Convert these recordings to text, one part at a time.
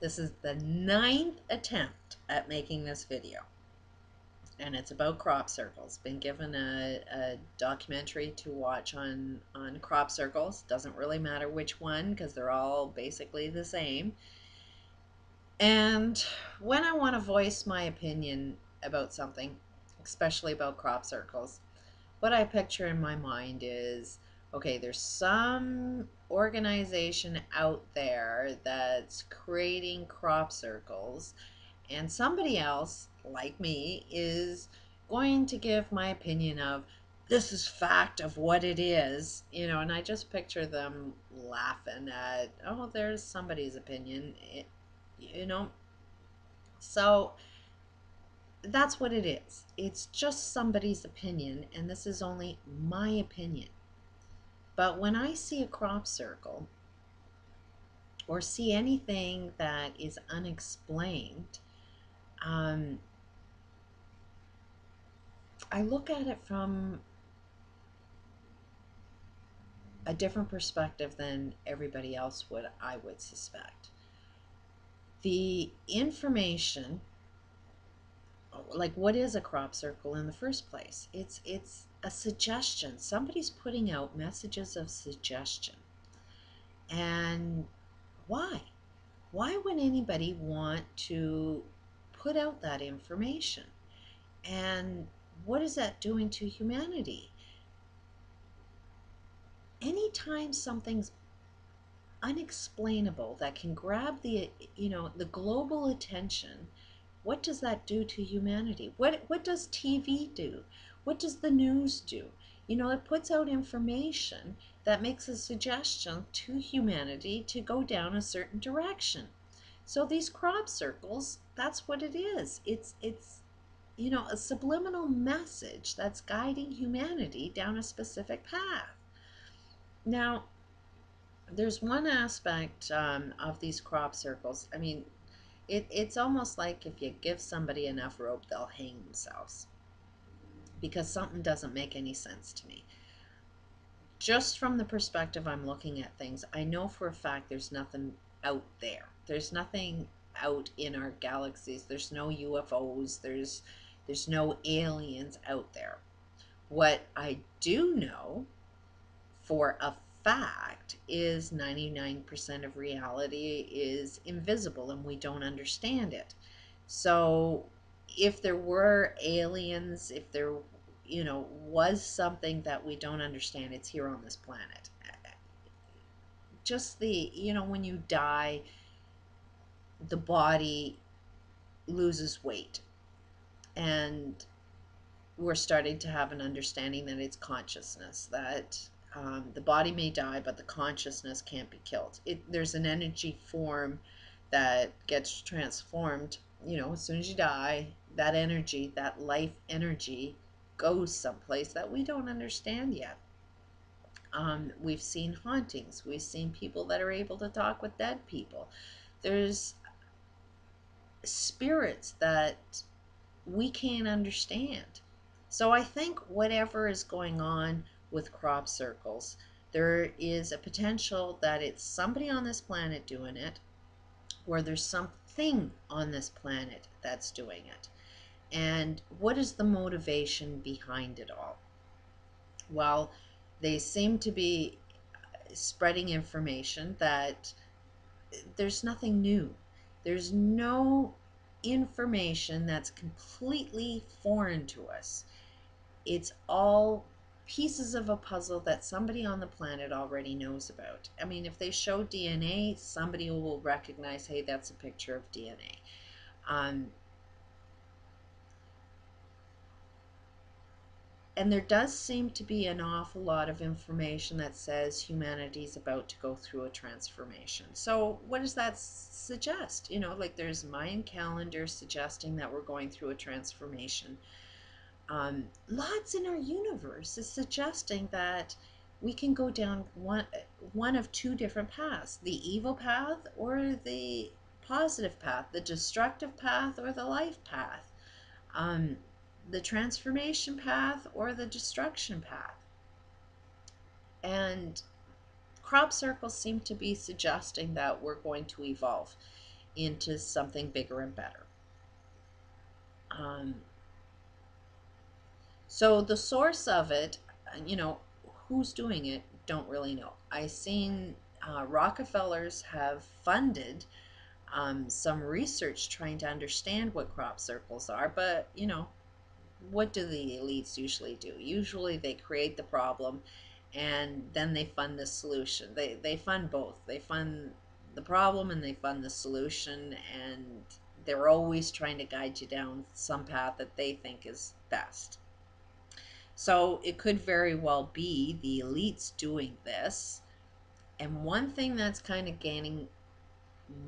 This is the 9th attempt at making this video, and it's about crop circles. Been given a documentary to watch on crop circles. Doesn't really matter which one because they're all basically the same. And when I want to voice my opinion about something, especially about crop circles, what I picture in my mind is, okay, there's some organization out there that's creating crop circles, and somebody else, like me, is going to give my opinion of this is fact of what it is, and I just picture them laughing at, oh, there's somebody's opinion, you know. So that's what it is. It's just somebody's opinion, and this is only my opinion. But when I see a crop circle or see anything that is unexplained, um, I look at it from a different perspective than everybody else would, I would suspect. The information, like what is a crop circle in the first place? It's a suggestion. Somebody's putting out messages of suggestion. And why? Why would anybody want to put out that information? And what is that doing to humanity? Anytime something's unexplainable that can grab the global attention, what does that do to humanity? What does TV do? What does the news do? It puts out information that makes a suggestion to humanity to go down a certain direction. So these crop circles, that's what it is. It's a subliminal message that's guiding humanity down a specific path. Now, there's one aspect of these crop circles. I mean, it's almost like if you give somebody enough rope, they'll hang themselves because something doesn't make any sense to me. Just from the perspective I'm looking at things, I know for a fact there's nothing out there. There's nothing out in our galaxies. There's no UFOs. There's no aliens out there. What I do know for a fact is 99% of reality is invisible and we don't understand it. So if there were aliens, if there was something that we don't understand, it's here on this planet. Just when you die, the body loses weight, and we're starting to have an understanding that it's consciousness, that the body may die, but the consciousness can't be killed. There's an energy form that gets transformed. As soon as you die, that energy, that life energy, goes someplace that we don't understand yet. We've seen hauntings. We've seen people that are able to talk with dead people. There's spirits that we can't understand. So I think whatever is going on with crop circles, there is a potential that it's somebody on this planet doing it, or there's something on this planet that's doing it. And what is the motivation behind it all? Well, they seem to be spreading information that there's nothing new. There's no information that's completely foreign to us. It's all pieces of a puzzle that somebody on the planet already knows about. I mean, if they show DNA, somebody will recognize, hey, that's a picture of DNA. And there does seem to be an awful lot of information that says humanity's about to go through a transformation. So what does that suggest? Like there's Mayan calendar suggesting that we're going through a transformation. Lots in our universe is suggesting that we can go down one of two different paths, the evil path or the positive path, the destructive path or the life path. The transformation path or the destruction path. And crop circles seem to be suggesting that we're going to evolve. into something bigger and better. Um, so the source of it, you know, who's doing it, don't really know. I seen Rockefellers have funded some research trying to understand what crop circles are, but you know, what do the elites usually do? Usually they create the problem and then they fund the solution. They fund both. They fund the problem and they fund the solution, and they're always trying to guide you down some path that they think is best. So it could very well be the elites doing this. And one thing that's kind of gaining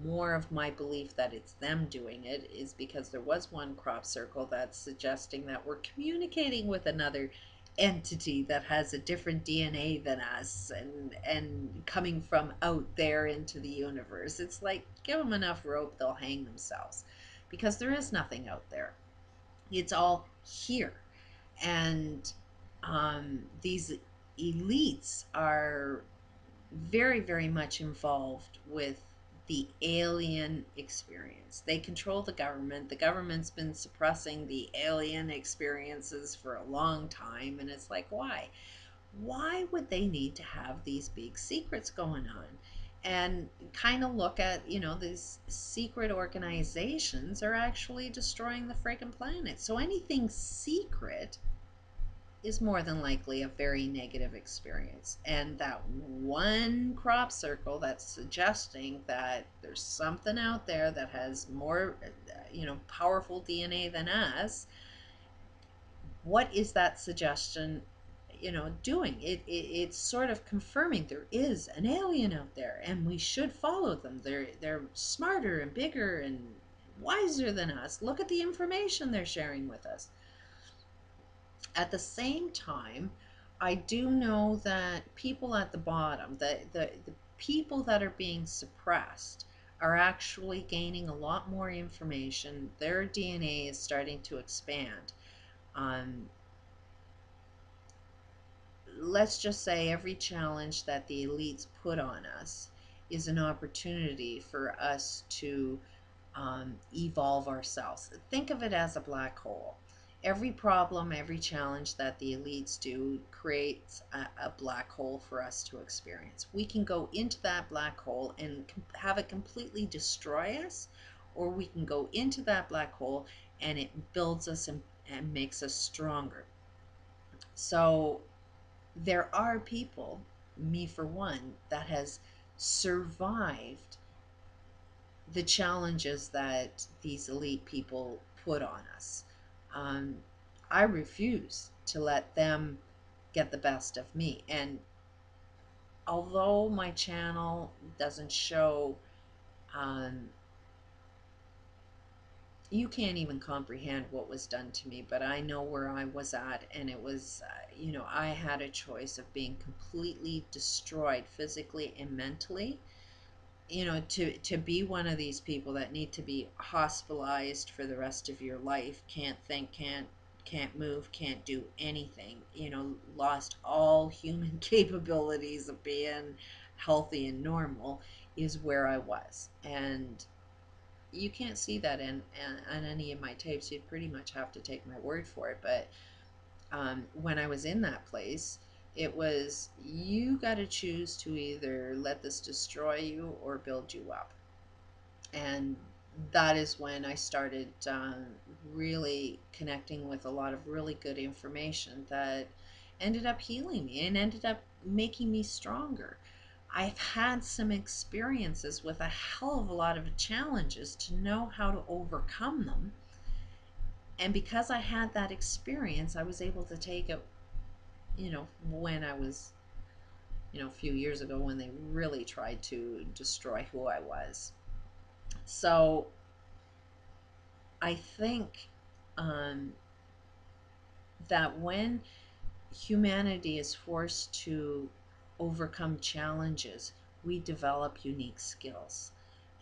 more of my belief that it's them doing it is because there was one crop circle that's suggesting that we're communicating with another entity that has a different DNA than us, and coming from out there into the universe. It's like, give them enough rope, they'll hang themselves, because there is nothing out there. It's all here. And these elites are very, very much involved with the alien experience. They control the government. The government's been suppressing the alien experiences for a long time, and it's like, why? Why would they need to have these big secrets going on? And kind of look at, you know, these secret organizations are actually destroying the freaking planet. So anything secret is more than likely a very negative experience. And that one crop circle that's suggesting that there's something out there that has more, you know, powerful DNA than us, what is that suggestion, you know, doing? It's sort of confirming there is an alien out there and we should follow them. They're smarter and bigger and wiser than us. Look at the information they're sharing with us. At the same time, I do know that people at the bottom, the people that are being suppressed, are actually gaining a lot more information. Their DNA is starting to expand. Um, let's just say every challenge that the elites put on us is an opportunity for us to evolve ourselves. Think of it as a black hole. Every problem, every challenge that the elites do creates a black hole for us to experience. We can go into that black hole and have it completely destroy us, or we can go into that black hole and it builds us and makes us stronger. So there are people, me for one, that has survived the challenges that these elite people put on us. Um, I refuse to let them get the best of me. And although my channel doesn't show, um, you can't even comprehend what was done to me, but I know where I was at, and it was, you know, I had a choice of being completely destroyed physically and mentally, you know, to be one of these people that need to be hospitalized for the rest of your life, can't think, can't move, can't do anything, you know, lost all human capabilities of being healthy and normal, is where I was. And you can't see that in any of my tapes. You'd pretty much have to take my word for it. But when I was in that place, it was, you got to choose to either let this destroy you or build you up. And that is when I started really connecting with a lot of really good information that ended up healing me and ended up making me stronger. I've had some experiences with a hell of a lot of challenges to know how to overcome them. And because I had that experience, I was able to take it, you know, when I was, you know, a few years ago when they really tried to destroy who I was. So I think um, that when humanity is forced to overcome challenges, we develop unique skills.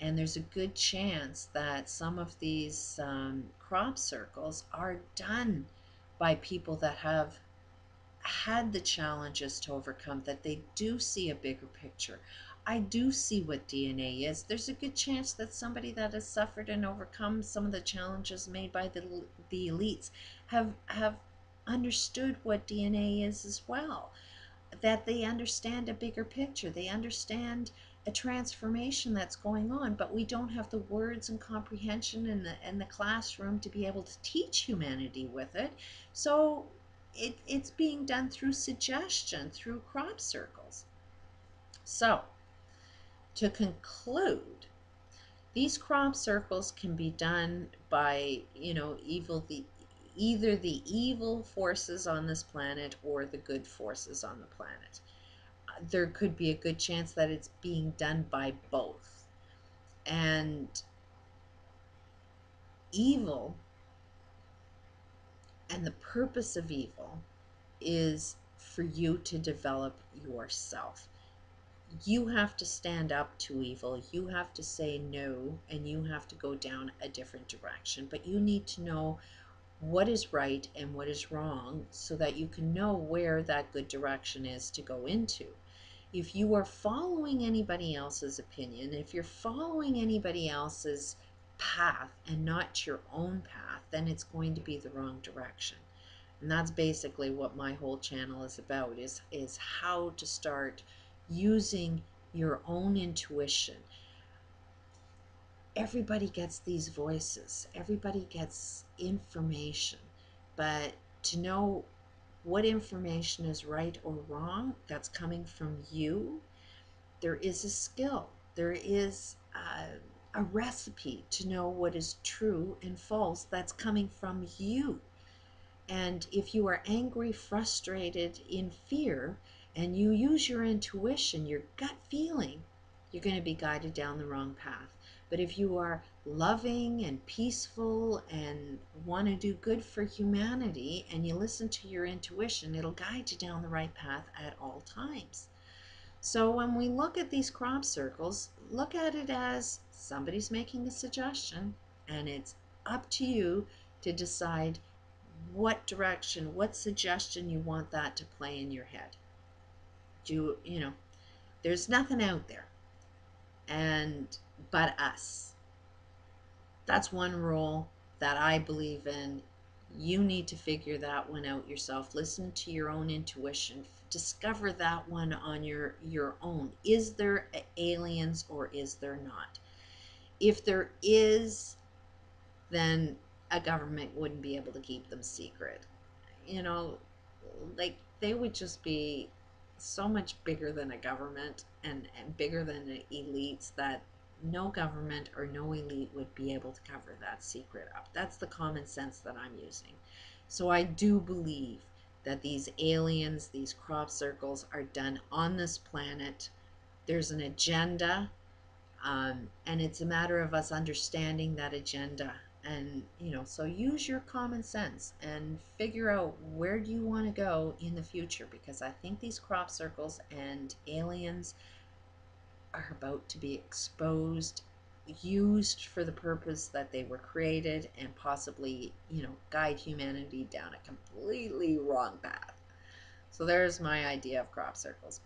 And there's a good chance that some of these crop circles are done by people that have had the challenges to overcome, that they do see a bigger picture. I do see what DNA is. There's a good chance that somebody that has suffered and overcome some of the challenges made by the elites have understood what DNA is as well. That they understand a bigger picture. They understand a transformation that's going on, but we don't have the words and comprehension in the classroom to be able to teach humanity with it. So it's being done through suggestion, through crop circles. So to conclude, these crop circles can be done by, either the evil forces on this planet or the good forces on the planet. There could be a good chance that it's being done by both. And evil, and the purpose of evil, is for you to develop yourself. You have to stand up to evil. You have to say no, and you have to go down a different direction. But you need to know what is right and what is wrong so that you can know where that good direction is to go into. If you are following anybody else's opinion, if you're following anybody else's path and not your own path, then it's going to be the wrong direction. And that's basically what my whole channel is about, is how to start using your own intuition. Everybody gets these voices, everybody gets information, but to know what information is right or wrong that's coming from you, there is a skill, there is a recipe to know what is true and false that's coming from you. And if you are angry, frustrated, in fear, and you use your intuition, your gut feeling, you're going to be guided down the wrong path. But if you are loving and peaceful and want to do good for humanity and you listen to your intuition, it'll guide you down the right path at all times. So when we look at these crop circles, look at it as somebody's making a suggestion, and it's up to you to decide what direction, what suggestion you want that to play in your head. There's nothing out there but us. That's one rule that I believe in. You need to figure that one out yourself. Listen to your own intuition. Discover that one on your own. Is there aliens or is there not? If there is, then a government wouldn't be able to keep them secret. Like, they would just be so much bigger than a government and bigger than the elites that no government or no elite would be able to cover that secret up. That's the common sense that I'm using. So I do believe that these aliens, these crop circles, are done on this planet. There's an agenda, and it's a matter of us understanding that agenda. And so use your common sense and figure out where do you want to go in the future, because I think these crop circles and aliens are about to be exposed, used for the purpose that they were created, and possibly guide humanity down a completely wrong path. So there's my idea of crop circles.